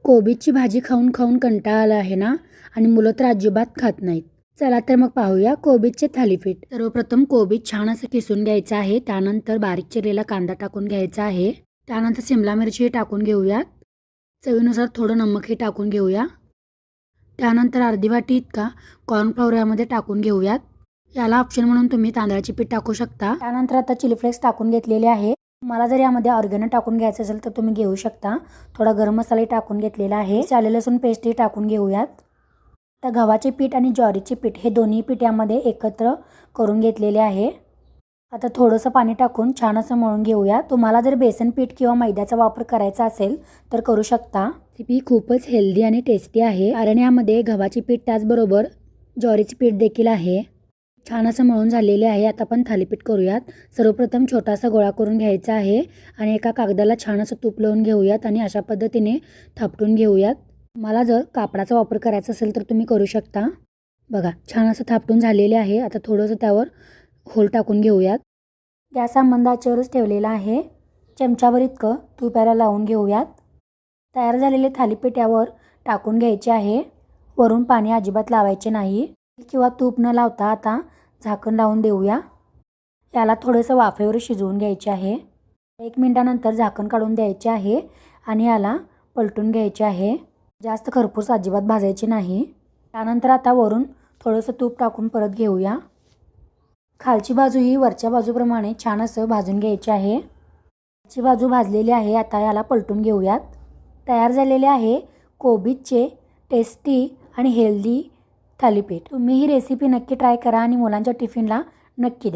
कोबीची भाजी खाऊन खाऊन कंटाळा आला आहे ना, आणि मुलं तर अजिबात खात नाहीत. चला तर मग पाहूया कोबीचे थालीपीठ. सर्वप्रथम कोबी छान असं किसून घ्यायचं आहे. त्यानंतर बारीक चिरलेला कांदा टाकून घ्यायचा आहे. त्यानंतर शिमला मिरची टाकून घेऊयात. चवीनुसार थोडं नमकही टाकून घेऊया. त्यानंतर अर्धी वाटी इतका कॉर्नफ्लॉवर यामध्ये टाकून घेऊयात. याला ऑप्शन म्हणून तुम्ही तांदळाचे पीठ टाकू शकता. त्यानंतर आता चिली फ्लेक्स टाकून घेतलेले आहे. मला जर यामध्ये ऑर्गेनो टाकून घ्यायचं असेल तर तुम्ही घेऊ शकता. थोडा गरम मसालाही टाकून घेतलेला आहे. आले लसूण पेस्टही टाकून घेऊयात. तर गव्हाचे पीठ आणि ज्वारीचे पीठ हे दोन्ही पीठ यामध्ये एकत्र करून घेतलेले आहे. आता थोडंसं पाणी टाकून छान असं मळून घेऊया. तुम्हाला जर बेसन पीठ किंवा मैद्याचा वापर करायचा असेल तर करू शकता. ही खूपच हेल्दी आणि टेस्टी आहे, कारण यामध्ये गव्हाचे पीठ त्याचबरोबर ज्वारीचे पीठ देखील आहे. छान असं मळून झालेले आहे. आता आपण थालीपीठ करूयात. सर्वप्रथम छोटासा गोळा करून घ्यायचा आहे आणि एका कागदाला छान असं तूप लावून घेऊयात आणि अशा पद्धतीने थापटून घेऊयात. मला जर कापडाचा वापर करायचा असेल तर तुम्ही करू शकता. बघा, छान असं थापटून झालेले आहे. आता थोडंसं त्यावर होल टाकून घेऊयात. गॅस मंदाचेवरच ठेवलेला आहे. चमचाभर इतकं तूप याला लावून घेऊयात. तयार झालेले थालीपीठ यावर टाकून घ्यायचे आहे. वरून पाणी अजिबात लावायचे नाही किंवा तूप न लावता आता झाकण लावून देऊया. याला थोडंसं वाफेवर शिजवून घ्यायचे आहे. 1 मिनिटानंतर झाकण काढून द्यायचे आहे आणि याला पलटून घ्यायचे आहे. जास्त खरपूस अजिबात भाजायचे नाही. त्यानंतर आता वरून थोडंसं तूप टाकून परत घेऊया. खालची बाजू ही वरच्या बाजूप्रमाणे छान असं भाजून घ्यायची आहे. खालची बाजू भाजलेली आहे. आता याला पलटून घेऊयात. तयार झालेले आहे कोबीचे टेस्टी आणि हेल्दी थालीपीठ. तुम्ही ही रेसिपी नक्की ट्राय करा आणि मुलांच्या टिफिनला नक्की द्या.